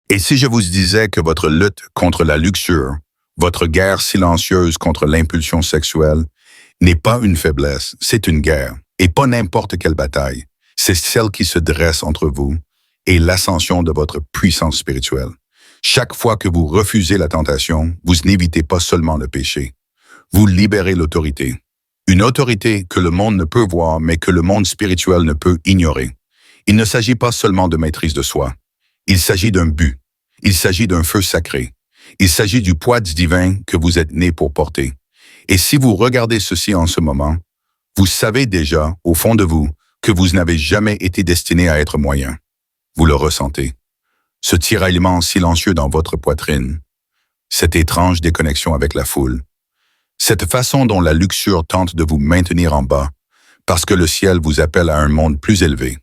Et si je vous disais que votre lutte contre la luxure, votre guerre silencieuse contre l'impulsion sexuelle, n'est pas une faiblesse, c'est une guerre, et pas n'importe quelle bataille. C'est celle qui se dresse entre vous et l'ascension de votre puissance spirituelle. Chaque fois que vous refusez la tentation, vous n'évitez pas seulement le péché. Vous libérez l'autorité. Une autorité que le monde ne peut voir, mais que le monde spirituel ne peut ignorer. Il ne s'agit pas seulement de maîtrise de soi. Il s'agit d'un but. Il s'agit d'un feu sacré. Il s'agit du poids divin que vous êtes né pour porter. Et si vous regardez ceci en ce moment, vous savez déjà, au fond de vous, que vous n'avez jamais été destiné à être moyen. Vous le ressentez. Ce tiraillement silencieux dans votre poitrine. Cette étrange déconnexion avec la foule. Cette façon dont la luxure tente de vous maintenir en bas, parce que le ciel vous appelle à un monde plus élevé.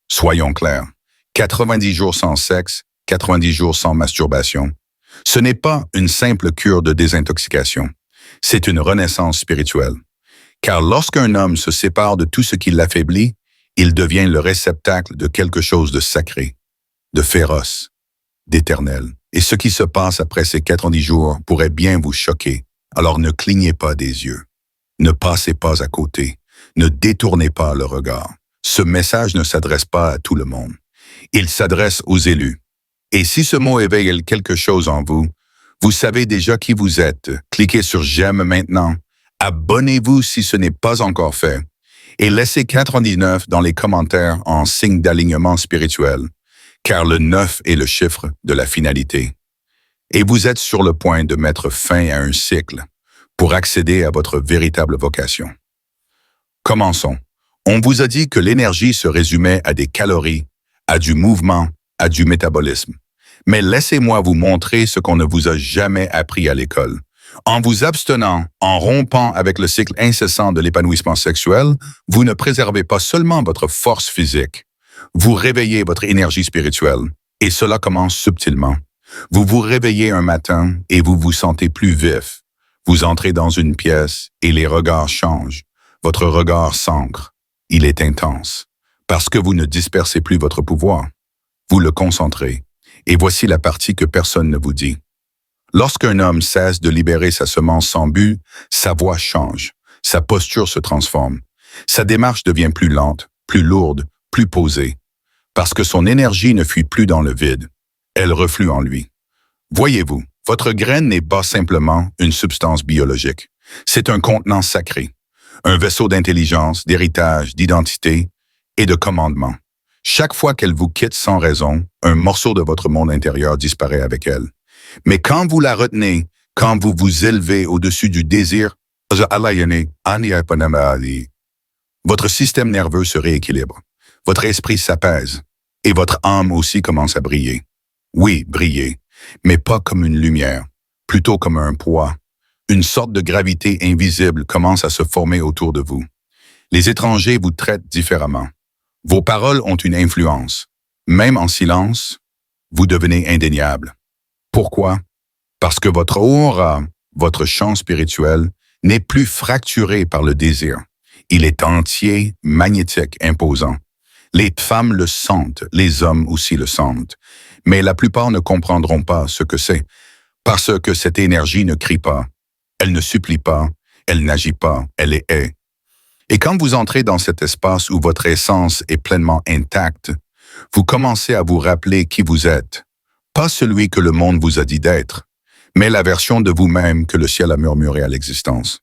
Soyons clairs, 90 jours sans sexe, 90 jours sans masturbation, ce n'est pas une simple cure de désintoxication, c'est une renaissance spirituelle. Car lorsqu'un homme se sépare de tout ce qui l'affaiblit, il devient le réceptacle de quelque chose de sacré, de féroce, d'éternel. Et ce qui se passe après ces 90 jours pourrait bien vous choquer. Alors ne clignez pas des yeux. Ne passez pas à côté. Ne détournez pas le regard. Ce message ne s'adresse pas à tout le monde. Il s'adresse aux élus. Et si ce mot éveille quelque chose en vous, vous savez déjà qui vous êtes. Cliquez sur « J'aime » maintenant. Abonnez-vous si ce n'est pas encore fait. Et laissez 99 dans les commentaires en signe d'alignement spirituel, car le 9 est le chiffre de la finalité. Et vous êtes sur le point de mettre fin à un cycle pour accéder à votre véritable vocation. Commençons. On vous a dit que l'énergie se résumait à des calories, à du mouvement, à du métabolisme. Mais laissez-moi vous montrer ce qu'on ne vous a jamais appris à l'école. En vous abstenant, en rompant avec le cycle incessant de l'épanouissement sexuel, vous ne préservez pas seulement votre force physique, vous réveillez votre énergie spirituelle, et cela commence subtilement. Vous vous réveillez un matin et vous vous sentez plus vif. Vous entrez dans une pièce et les regards changent. Votre regard s'ancre. Il est intense. Parce que vous ne dispersez plus votre pouvoir. Vous le concentrez. Et voici la partie que personne ne vous dit. Lorsqu'un homme cesse de libérer sa semence sans but, sa voix change. Sa posture se transforme. Sa démarche devient plus lente, plus lourde, plus posée. Parce que son énergie ne fuit plus dans le vide. Elle reflue en lui. Voyez-vous, votre graine n'est pas simplement une substance biologique. C'est un contenant sacré, un vaisseau d'intelligence, d'héritage, d'identité et de commandement. Chaque fois qu'elle vous quitte sans raison, un morceau de votre monde intérieur disparaît avec elle. Mais quand vous la retenez, quand vous vous élevez au-dessus du désir, votre système nerveux se rééquilibre, votre esprit s'apaise et votre âme aussi commence à briller. Oui, briller, mais pas comme une lumière, plutôt comme un poids. Une sorte de gravité invisible commence à se former autour de vous. Les étrangers vous traitent différemment. Vos paroles ont une influence. Même en silence, vous devenez indéniable. Pourquoi? Parce que votre aura, votre champ spirituel, n'est plus fracturé par le désir. Il est entier, magnétique, imposant. Les femmes le sentent, les hommes aussi le sentent. Mais la plupart ne comprendront pas ce que c'est, parce que cette énergie ne crie pas, elle ne supplie pas, elle n'agit pas, elle est. Et quand vous entrez dans cet espace où votre essence est pleinement intacte, vous commencez à vous rappeler qui vous êtes. Pas celui que le monde vous a dit d'être, mais la version de vous-même que le ciel a murmuré à l'existence.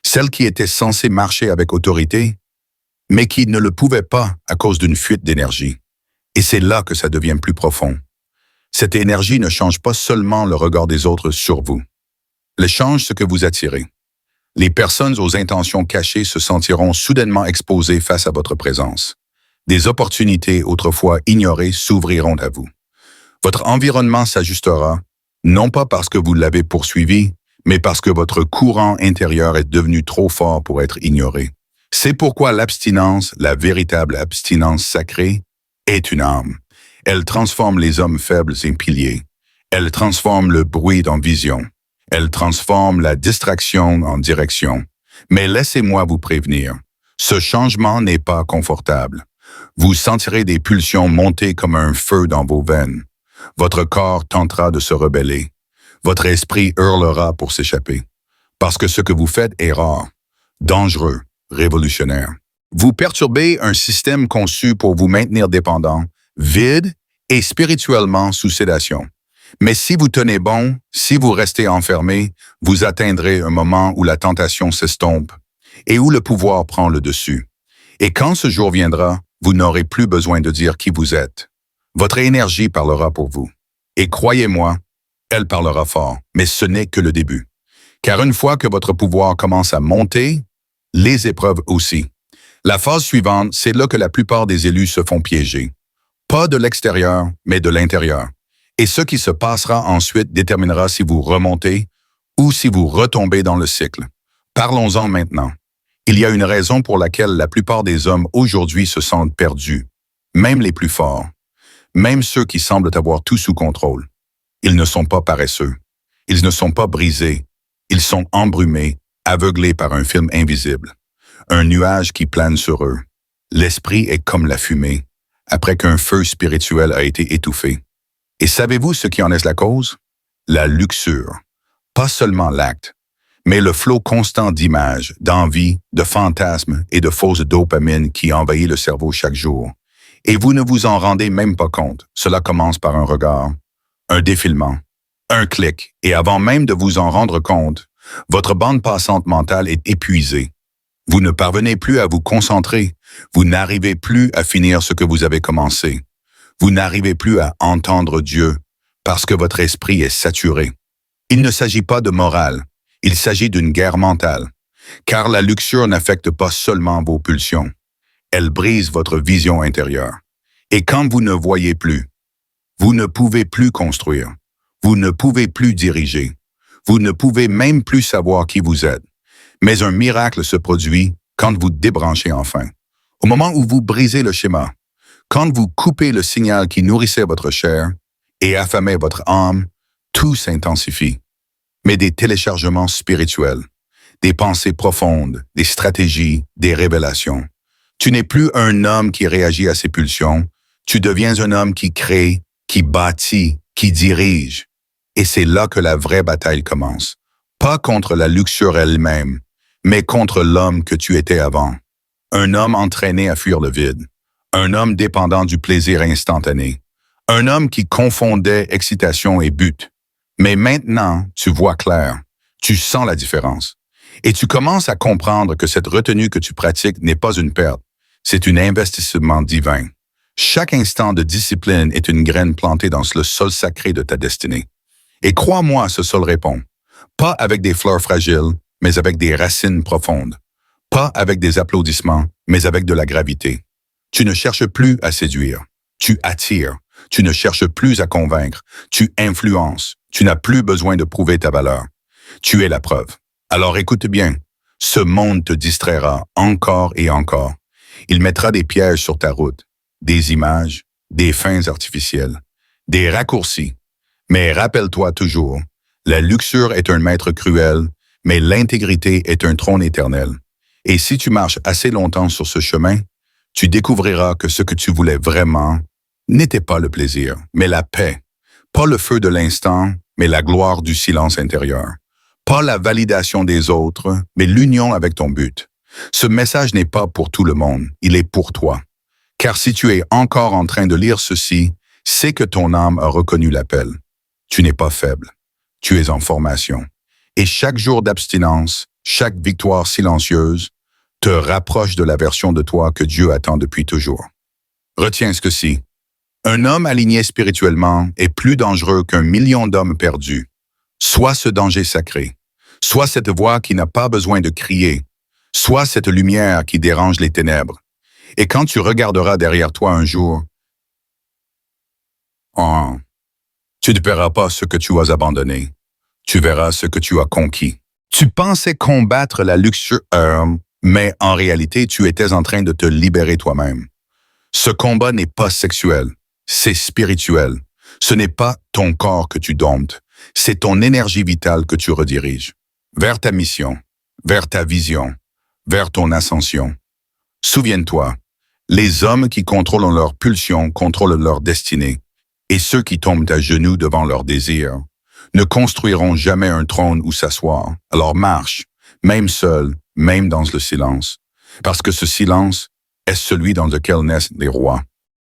Celle qui était censée marcher avec autorité, mais qui ne le pouvait pas à cause d'une fuite d'énergie. Et c'est là que ça devient plus profond. Cette énergie ne change pas seulement le regard des autres sur vous. Elle change ce que vous attirez. Les personnes aux intentions cachées se sentiront soudainement exposées face à votre présence. Des opportunités autrefois ignorées s'ouvriront à vous. Votre environnement s'ajustera, non pas parce que vous l'avez poursuivi, mais parce que votre courant intérieur est devenu trop fort pour être ignoré. C'est pourquoi l'abstinence, la véritable abstinence sacrée, est une arme. Elle transforme les hommes faibles en piliers. Elle transforme le bruit en vision. Elle transforme la distraction en direction. Mais laissez-moi vous prévenir, ce changement n'est pas confortable. Vous sentirez des pulsions monter comme un feu dans vos veines. Votre corps tentera de se rebeller. Votre esprit hurlera pour s'échapper. Parce que ce que vous faites est rare, dangereux, révolutionnaire. Vous perturbez un système conçu pour vous maintenir dépendant, vide et spirituellement sous sédation. Mais si vous tenez bon, si vous restez enfermé, vous atteindrez un moment où la tentation s'estompe et où le pouvoir prend le dessus. Et quand ce jour viendra, vous n'aurez plus besoin de dire qui vous êtes. Votre énergie parlera pour vous. Et croyez-moi, elle parlera fort, mais ce n'est que le début. Car une fois que votre pouvoir commence à monter, les épreuves aussi. La phase suivante, c'est là que la plupart des élus se font piéger. Pas de l'extérieur, mais de l'intérieur. Et ce qui se passera ensuite déterminera si vous remontez ou si vous retombez dans le cycle. Parlons-en maintenant. Il y a une raison pour laquelle la plupart des hommes aujourd'hui se sentent perdus, même les plus forts, même ceux qui semblent avoir tout sous contrôle. Ils ne sont pas paresseux. Ils ne sont pas brisés. Ils sont embrumés, aveuglés par un film invisible, un nuage qui plane sur eux. L'esprit est comme la fumée, après qu'un feu spirituel a été étouffé. Et savez-vous ce qui en est la cause? La luxure. Pas seulement l'acte, mais le flot constant d'images, d'envies, de fantasmes et de fausses dopamine qui envahit le cerveau chaque jour. Et vous ne vous en rendez même pas compte. Cela commence par un regard, un défilement, un clic, et avant même de vous en rendre compte, votre bande passante mentale est épuisée. Vous ne parvenez plus à vous concentrer, vous n'arrivez plus à finir ce que vous avez commencé. Vous n'arrivez plus à entendre Dieu parce que votre esprit est saturé. Il ne s'agit pas de morale, il s'agit d'une guerre mentale, car la luxure n'affecte pas seulement vos pulsions, elle brise votre vision intérieure. Et quand vous ne voyez plus, vous ne pouvez plus construire, vous ne pouvez plus diriger, vous ne pouvez même plus savoir qui vous êtes. Mais un miracle se produit quand vous débranchez enfin. Au moment où vous brisez le schéma, quand vous coupez le signal qui nourrissait votre chair et affamait votre âme, tout s'intensifie. Mais des téléchargements spirituels, des pensées profondes, des stratégies, des révélations. Tu n'es plus un homme qui réagit à ses pulsions, tu deviens un homme qui crée, qui bâtit, qui dirige. Et c'est là que la vraie bataille commence. Pas contre la luxure elle-même, mais contre l'homme que tu étais avant. Un homme entraîné à fuir le vide. Un homme dépendant du plaisir instantané. Un homme qui confondait excitation et but. Mais maintenant, tu vois clair. Tu sens la différence. Et tu commences à comprendre que cette retenue que tu pratiques n'est pas une perte. C'est un investissement divin. Chaque instant de discipline est une graine plantée dans le sol sacré de ta destinée. Et crois-moi, ce sol répond. Pas avec des fleurs fragiles, mais avec des racines profondes. Pas avec des applaudissements, mais avec de la gravité. Tu ne cherches plus à séduire. Tu attires. Tu ne cherches plus à convaincre. Tu influences. Tu n'as plus besoin de prouver ta valeur. Tu es la preuve. Alors écoute bien. Ce monde te distraira encore et encore. Il mettra des pièges sur ta route, des images, des fins artificielles, des raccourcis. Mais rappelle-toi toujours, la luxure est un maître cruel, mais l'intégrité est un trône éternel. Et si tu marches assez longtemps sur ce chemin, tu découvriras que ce que tu voulais vraiment n'était pas le plaisir, mais la paix. Pas le feu de l'instant, mais la gloire du silence intérieur. Pas la validation des autres, mais l'union avec ton but. Ce message n'est pas pour tout le monde, il est pour toi. Car si tu es encore en train de lire ceci, c'est que ton âme a reconnu l'appel. Tu n'es pas faible, tu es en formation. Et chaque jour d'abstinence, chaque victoire silencieuse, te rapproche de la version de toi que Dieu attend depuis toujours. Retiens ce que si. Un homme aligné spirituellement est plus dangereux qu'un million d'hommes perdus. Soit ce danger sacré, soit cette voix qui n'a pas besoin de crier, soit cette lumière qui dérange les ténèbres. Et quand tu regarderas derrière toi un jour, tu ne verras pas ce que tu as abandonné, tu verras ce que tu as conquis. Tu pensais combattre la luxure, mais en réalité, tu étais en train de te libérer toi-même. Ce combat n'est pas sexuel, c'est spirituel. Ce n'est pas ton corps que tu domptes, c'est ton énergie vitale que tu rediriges. Vers ta mission, vers ta vision, vers ton ascension. Souviens-toi, les hommes qui contrôlent leurs pulsions contrôlent leur destinée. Et ceux qui tombent à genoux devant leurs désirs ne construiront jamais un trône où s'asseoir. Alors marche, même seul, même dans le silence, parce que ce silence est celui dans lequel naissent les rois.